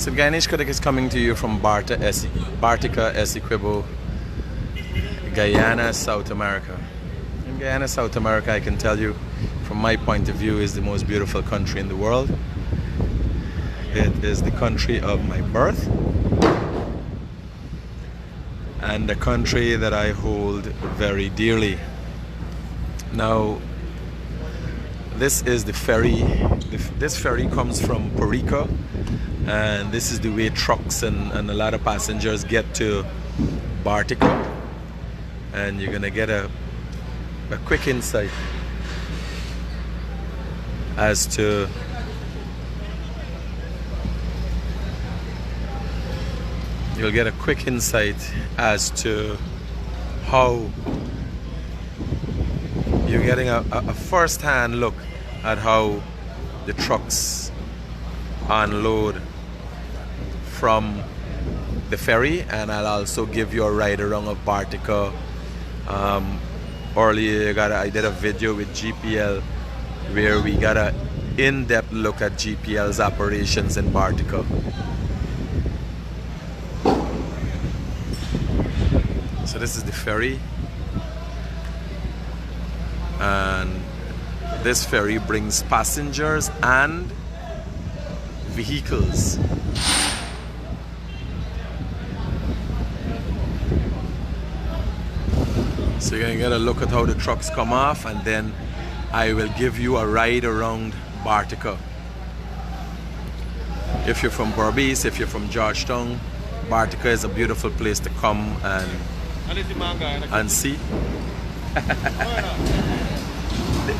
So Guyanese Critic is coming to you from Bartica, ESSEQUIBO, Guyana, South America. In Guyana, South America, I can tell you, from my point of view, is the most beautiful country in the world. It is the country of my birth and the country that I hold very dearly. Now, this is the ferry. This ferry comes from Bartica, and this is the way trucks and a lot of passengers get to Bartica. And you're gonna get a quick insight as to how you're getting a first-hand look at how the trucks unload from the ferry, and I'll also give you a ride around of Bartica. Earlier I did a video with GPL where we got an in-depth look at GPL's operations in Bartica. So this is the ferry, and this ferry brings passengers and vehicles. So you're gonna get a look at how the trucks come off, and then I will give you a ride around Bartica. If you're from Berbice, if you're from Georgetown, Bartica is a beautiful place to come and see.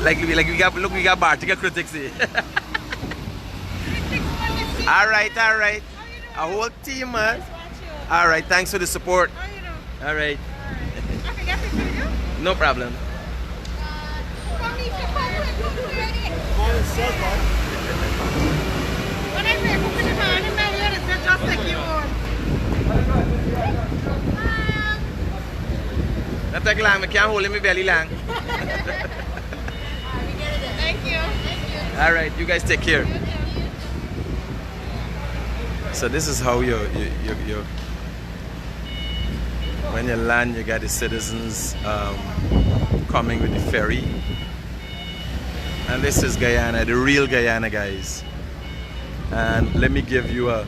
like we got Bartica critics here. all right. A whole team, man. All right, thanks for the support. All right. No problem. That take long, I can't hold in my belly long. Thank you. All right, you guys take care. So this is how you when you land, you got the citizens coming with the ferry. And this is Guyana, the real Guyana, guys. And let me give you a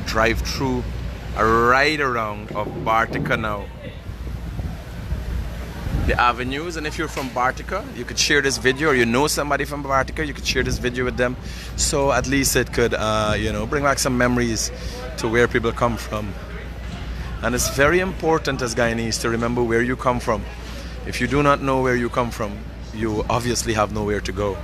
drive-through, a ride around of Bartica now. The avenues, and if you're from Bartica, you could share this video, or you know somebody from Bartica, you could share this video with them, so at least it could bring back some memories to where people come from. And it's very important as Guyanese to remember where you come from. If you do not know where you come from, you obviously have nowhere to go.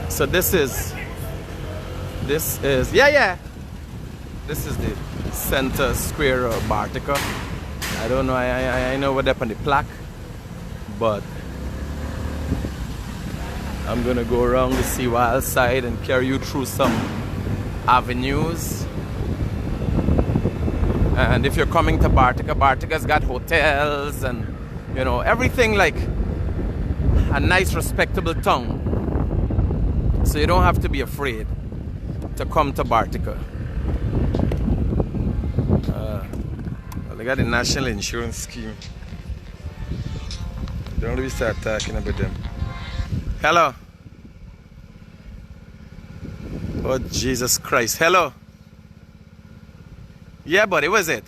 So this is This is the center square of Bartica. I don't know, I know what happened on the plaque, but I'm gonna go around the seawall side and carry you through some avenues. And if you're coming to Bartica, Bartica's got hotels and, you know, everything like a nice respectable town. So you don't have to be afraid to come to Bartica. They got the national insurance scheme. Don't really start talking about them. Hello. Oh, Jesus Christ. Hello. Yeah, buddy, what is it?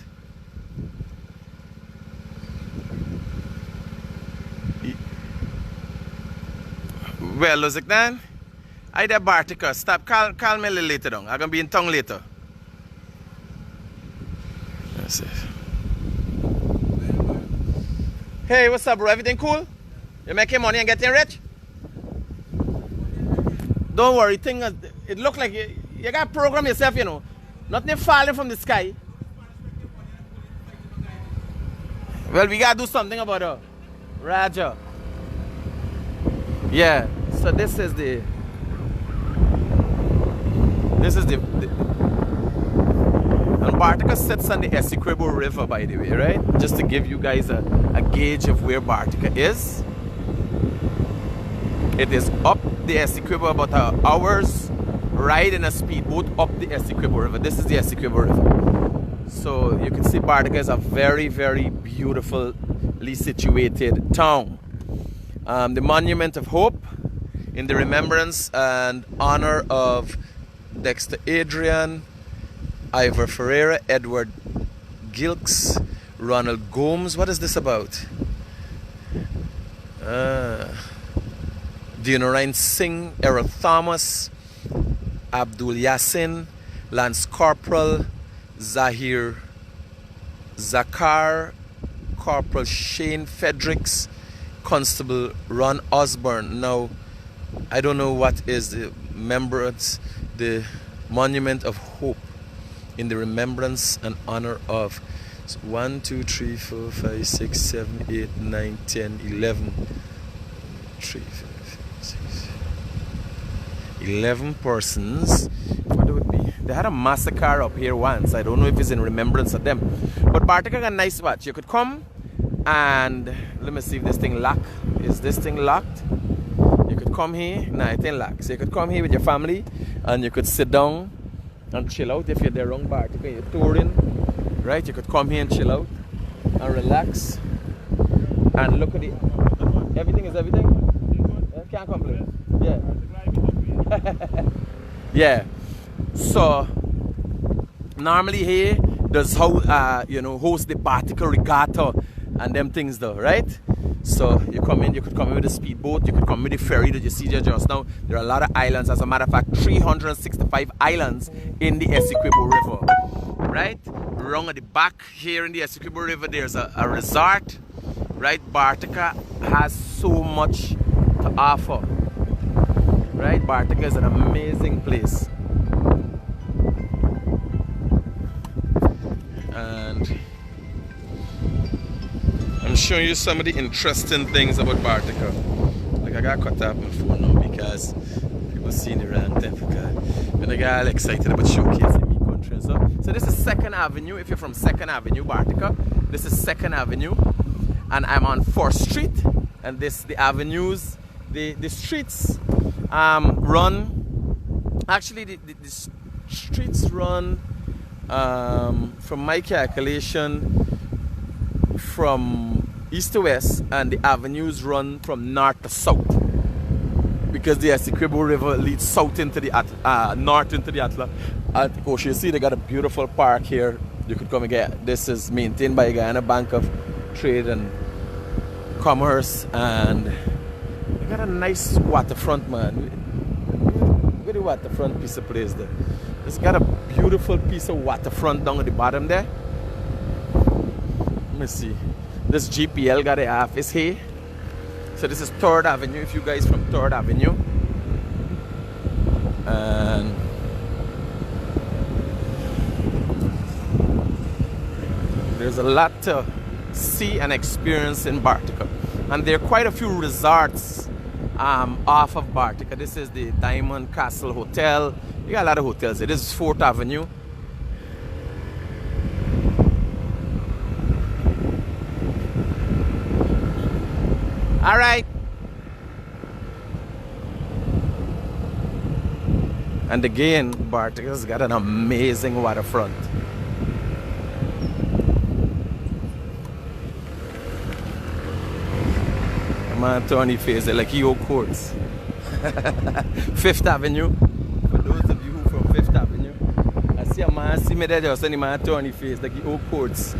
Well, Luziknan, I there Bartica. Stop, call me a little later down. I'm gonna be in town later. That's it. Hey, what's up, bro? Everything cool? You making money and getting rich? Don't worry, it look like you got to program yourself, you know. Nothing falling from the sky. Well, we gotta do something about it. Raja. Yeah, so this is the and Bartica sits on the ESSEQUIBO River, by the way, right? Just to give you guys a gauge of where Bartica is. It is up the ESSEQUIBO, about an hour's ride in a speedboat up the ESSEQUIBO River. This is the ESSEQUIBO River. So you can see Bartica is a very, very beautifully situated town. The Monument of Hope, in the remembrance and honor of Dexter Adrian, Ivor Ferreira, Edward Gilks, Ronald Gomes. What is this about? Dionarine Singh, Errol Thomas, Abdul Yassin, Lance Corporal Zahir Zakar, Corporal Shane Fredericks, Constable Ron Osborne. Now, I don't know what is the Monument of Hope, in the remembrance and honor of 1, 2, 3, 4, 5, 6, 7, 8, 9, 10, 11, 3, 5, 6, 11 persons. What would it be? They had a massacre up here once. I don't know if it's in remembrance of them. But Bartica got a nice spot. You could come and let me see if this thing locked. Is this thing locked? You could come here. Nah, it ain't locked. So you could come here with your family and you could sit down and chill out. If you're there wrong Bartica, you're touring, right? You could come here and chill out and relax and look at it. Everything is everything. Yeah, can't complain. Yeah. Yeah. So normally here does how host the Bartica Regatta and them things though, right? So you come in, you could come in with a speedboat, you could come with the ferry that you see there just now. There are a lot of islands. As a matter of fact, 365 islands in the ESSEQUIBO River, right? Wrong at the back here in the ESSEQUIBO River, there's a resort, right? Bartica has so much to offer, right? Bartica is an amazing place. And I'm showing you some of the interesting things about Bartica. Like I got cut off my phone now because people see the rant when I got all excited about showcasing me country and stuff. So this is 2nd Avenue. If you're from 2nd Avenue, Bartica, this is 2nd Avenue. And I'm on 4th Street. And the avenues, the streets run, actually the streets run from my calculation from east to west, and the avenues run from north to south, because the ESSEQUIBO River leads south into the north into the Atlantic Ocean. You see they got a beautiful park here. You could come and get. This is maintained by Guyana Bank of Trade and Commerce, and they got a nice waterfront, man. Very waterfront piece of place there. It's got a beautiful piece of waterfront down at the bottom there. Let me see. This GPL got a office here. So this is 3rd Avenue, if you guys from 3rd Avenue. And there's a lot to see and experience in Bartica. And there are quite a few resorts off of Bartica. This is the Diamond Castle Hotel. You got a lot of hotels. It is 4th Avenue. All right. And again, Bartica's got an amazing waterfront. Man, Tony face it like he old courts. 5th Avenue. For those of you who from 5th Avenue, I see a man see me there just and man Tony face like he old courts.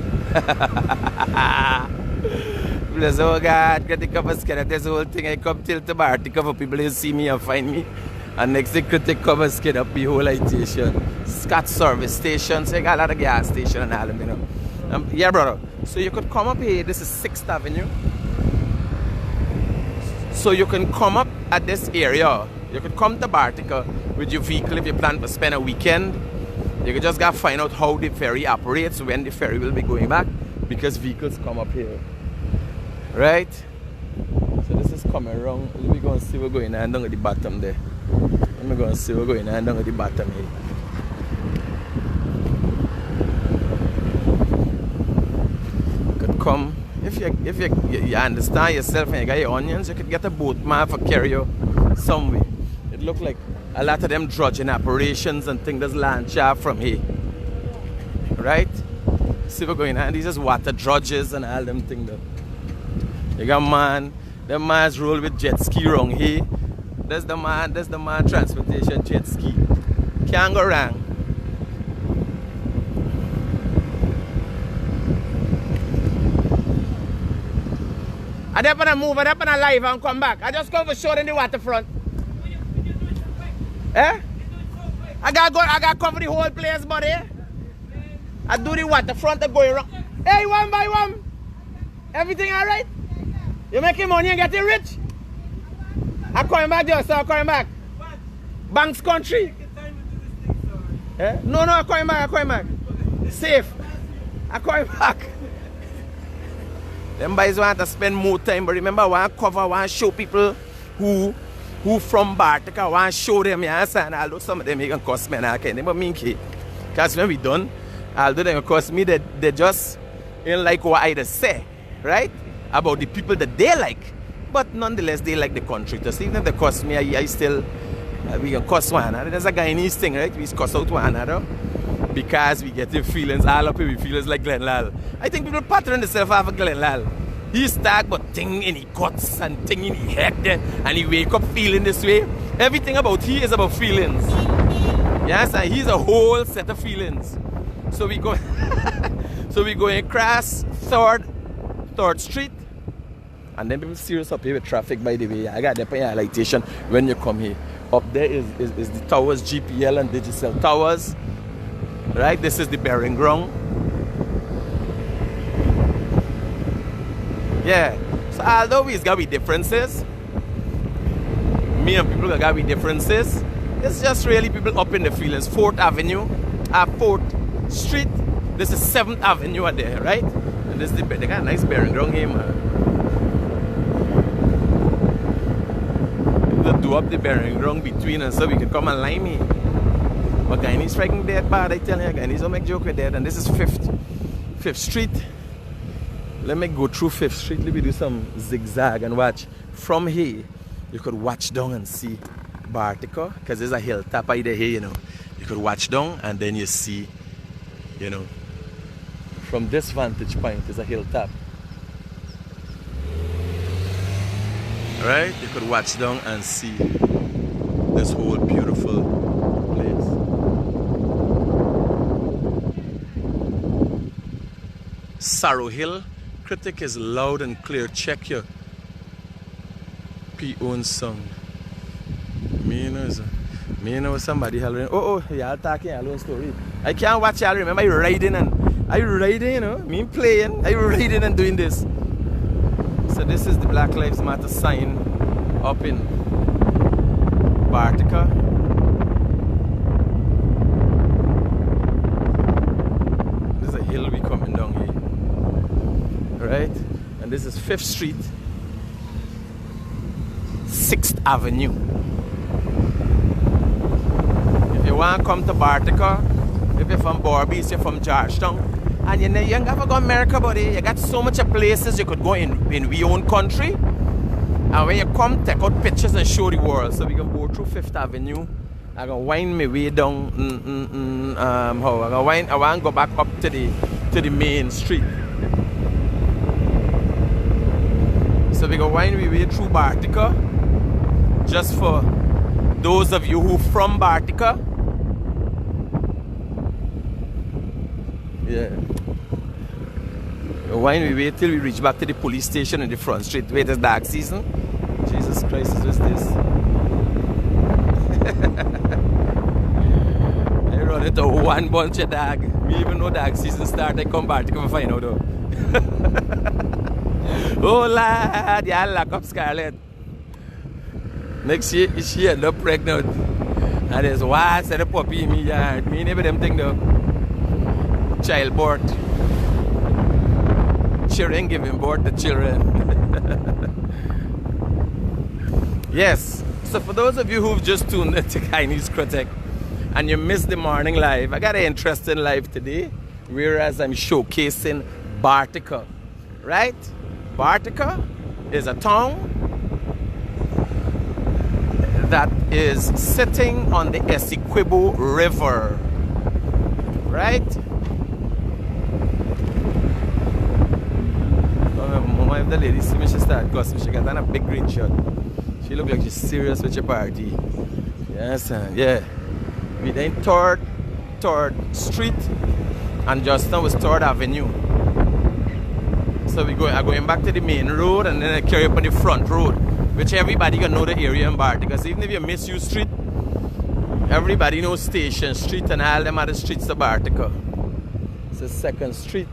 Bless oh God, get the cover scared. This whole thing I come till to Bartica for people to see me and find me. And next thing could take cover scared up the whole station. Scott service station, so you got a lot of gas station and all them, you know. Yeah, brother. So you could come up here. This is 6th Avenue. So you can come up at this area. You could come to Bartica with your vehicle if you plan to spend a weekend. You could just go find out how the ferry operates, when the ferry will be going back. because vehicles come up here. Right? So this is coming around. Let me go and see what's going on down at the bottom there. Let me go and see what's going on down at the bottom here. Could come if you understand yourself and you got your onions, you could get a boat man for carry you somewhere. It look like a lot of them dredging operations and things that's land shaft from here. Right? See what's going on. These is water dredges and all them things though. You got man, them man's roll with jet ski around here. That's the man transportation jet ski. Can't go wrong. I don't want to move, I don't want to live and come back. I just come for short in the waterfront. Eh? I got cover the whole place, buddy. I do the waterfront, I go around. Hey, one by one. Everything alright? You making money and getting rich? I'm coming back, just I'm coming back. Banks country. Eh? No, I'm coming back. Safe. I'm coming back. Them boys want to spend more time, but remember, I want to cover, I want to show people who from Bartica, I want to show them, you understand? Although some of them even cost me and I can't, but me, because when we done, although they cost me, they just ain't like what I just say, right? About the people that they like, but nonetheless, they like the country. Just even if they cost me, I still, we can cost one another. There's a Guyanese thing, right? We cost out one another because we get the feelings, all up here, we feel like Glenn Lal. I think people pattern themselves after Glenn Lal. He's stuck, but thing in his guts and thing in his head, and he wake up feeling this way. Everything about he is about feelings. Yes, and he's a whole set of feelings. So we go, so we go across 3rd Street, and then people serious up here with traffic. By the way, I got the highlightation when you come here. Up there is the towers, GPL and Digital towers. Right, this is the bearing ground. Yeah, so although we've got differences, me and people got differences, it's just really people up in the feelings. 4th Avenue, 4th Street, this is 7th Avenue out there, right? And this is they got a nice bearing ground here, man. They do up the bearing ground between us so we can come and line me. But Guyanese striking dead bad, I tell you, Guyanese don't make joke with that. And this is 5th Street. Let me go through 5th Street. Let me do some zigzag and watch. From here, you could watch down and see Bartica, because there's a hilltop either here, you know. You could watch down and then you see, you know, from this vantage point, there's a hilltop. Right? You could watch down and see this whole beautiful place. Sorrow Hill. Critic is loud and clear. Check your P-own song. Me know somebody hollering. Oh, y'all talking alone story. I can't watch y'all. Remember, I riding, you know. Me playing. I riding and doing this. So this is the Black Lives Matter sign up in Bartica. There's a hill we coming down here. Right? And this is 5th Street, 6th Avenue. If you want to come to Bartica, if you're from Barbados, you're from Georgetown, and you ain't got to go to America, buddy. You got so much places you could go in your own country. And when you come, take out pictures and show the world. So we can go through 5th Avenue. I'm going to wind my way down. I want to go back up to the main street. So we go wind my way through Bartica. Just for those of you who from Bartica. Yeah. Wind my way till we reach back to the police station in the front street. Wait, it's dark season. Jesus Christ, is this? I run into one bunch of dog. Me even know dark season start, I come back to come find out though. Oh lad, yeah, lock up Scarlett. Next year, she end up pregnant. And there's one set of puppy in me yard. Me never them thing though. Child birth. children giving birth to children. Yes, so for those of you who've just tuned into Guyanese Critic and you missed the morning live, I got an interesting live today, whereas I'm showcasing Bartica, right? Bartica is a town that is sitting on the ESSEQUIBO River, right? If the lady see me, she start cussing. She got on a big green shirt. She look like she's serious with your party. Yes, yeah. We then 3rd Street, and just now is 3rd Avenue. So we are going back to the main road, and then I carry up on the front road, which everybody can know the area in Bartica. Because even if you miss you street, everybody knows Station Street and all them other streets of Bartica. It's 2nd Street,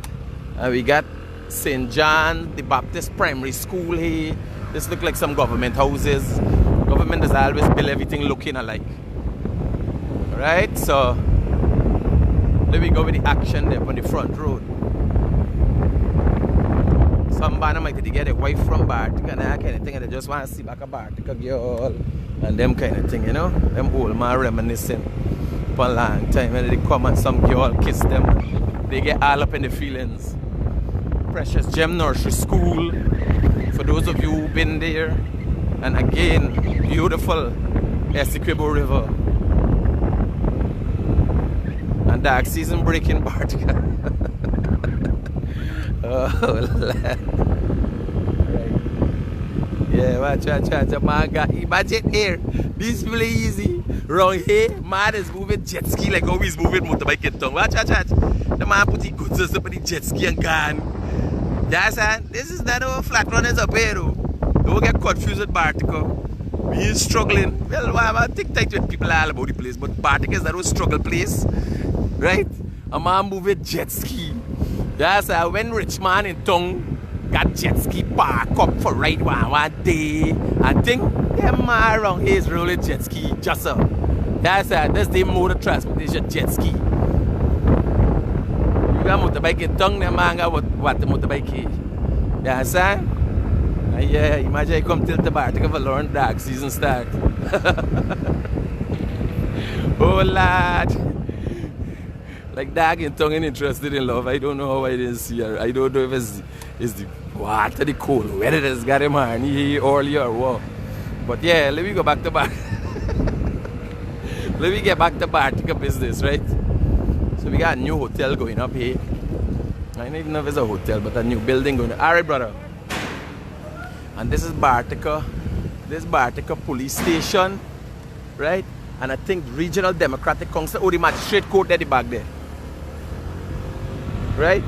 and we got St. John, the Baptist Primary School here. This look like some government houses. Government does always build everything looking alike. Right? So let me go with the action there on the front road. Some banner might get a wife from Bartica and that kind of thing, and they just want to see back a Bartica girl and them kind of thing, you know? Them old man reminiscing for a long time, and they come and some girl kiss them. They get all up in the feelings. Precious Gem Nursery School, for those of you who've been there. And again, beautiful ESSEQUIBO River. And dark season break in Bartica. Oh, lad. Right. Yeah, watch, man. Imagine here, this really easy. Round here, man is moving jet ski like how he's moving motorbike in town. Watch. The man put the goods up on the jet ski and gone. Yeah, son, this is not our flat runners up here, though. Don't get confused with Bartica. We struggling. Well, I think tight with people all about the place, but Bartica is that our struggle place, right? A man moving jet ski. Yeah, son, when rich man in town got jet ski park up for ride one day, I think them man around here is rolling jet ski just so. Yeah, son, that's the mode of transportation, jet ski. Motorbike in tongue, the man got what the motorbike is. Yeah, son? Yeah, imagine I come till the Bartica for learn dark season start. Oh, lad. Like dog in tongue and interested in love. I don't know how it is here. I don't know if it's the water, the cold weather that's got him on here early or what. But yeah, let me go back to Let me get back to Bartica business, right? So we got a new hotel going up here. I don't even know if it's a hotel, but a new building going up. Alright, brother. And this is Bartica. This is Bartica police station, right? And I think Regional Democratic Council, the magistrate court there, the back there. Right?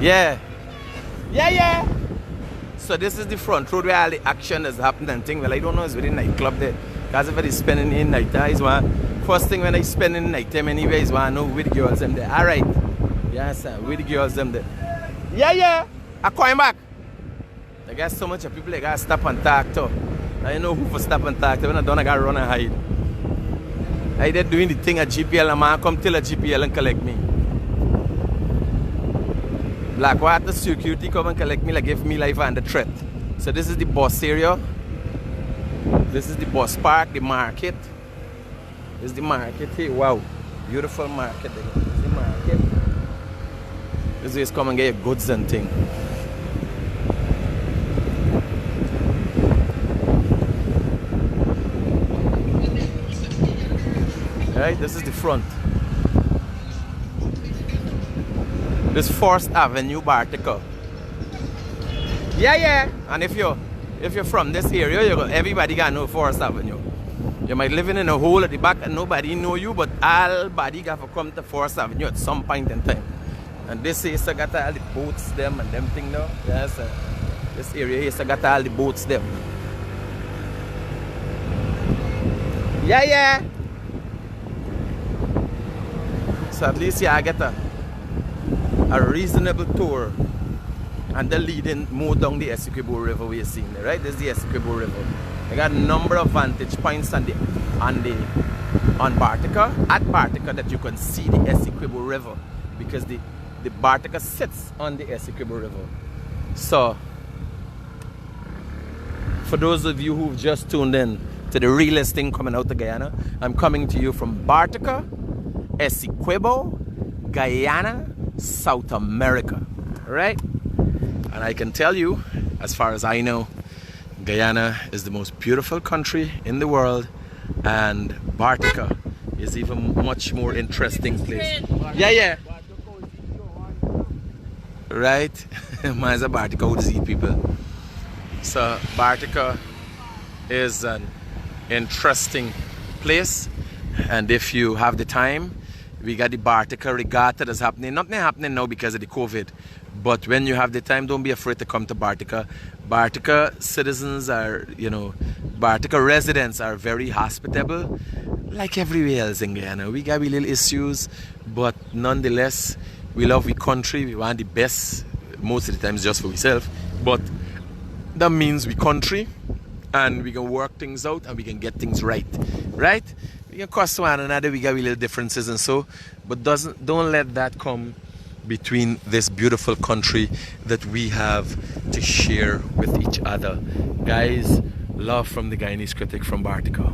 Yeah. Yeah. So this is the front road where all the action is happening and thing. Well, I don't know, it's within nightclub there. Because if I spending in night time, first thing when I spend in night time anyway is want to know with the girls them there. Alright. Yes, sir. With the girls them there. Yeah. I'm coming back. I got so much of people that got to stop and talk to. I know who for stop and talk to. When I don't, I got to run and hide. I did doing the thing at GPL and man come till a GPL and collect me. Blackwater security come and collect me, like give me life under threat. So this is the bus area. This is the bus park, the market. This is the market here. Wow. Beautiful market. This is the market. This is come and get your goods and thing. Right, this is the front. This 1st Avenue, Bartica. Yeah. And if you're from this area, everybody got know 1st Avenue. You might live in a hole at the back and nobody know you, but all body got to come to 1st Avenue at some point in time. And this is got all the boats them and them thing now. Yes, this area here got all the boats them. Yeah. So at least I get a reasonable tour, and they're leading more down the ESSEQUIBO River we're seeing there, right? This is the ESSEQUIBO River. I got a number of vantage points on Bartica, at Bartica, that you can see the ESSEQUIBO River because the Bartica sits on the ESSEQUIBO River. So, for those of you who've just tuned in to the realest thing coming out of Guyana, I'm coming to you from Bartica, ESSEQUIBO, Guyana, South America, right? And I can tell you, as far as I know, Guyana is the most beautiful country in the world, and Bartica is even much more interesting place. Yeah. Right? Mine's a Bartica would see people. So Bartica is an interesting place, and if you have the time, we got the Bartica Regatta that's happening. Nothing happening now because of the COVID, but when you have the time, don't be afraid to come to Bartica. Bartica citizens are, Bartica residents are very hospitable, like everywhere else in Guyana. We got little issues, but nonetheless, we love our country. We want the best, most of the times just for ourselves, but that means we country, and we can work things out and we can get things right. We can cross one another, we got little differences and so, but don't let that come between this beautiful country that we have to share with each other. Guys, love from the Guyanese Critic from Bartica.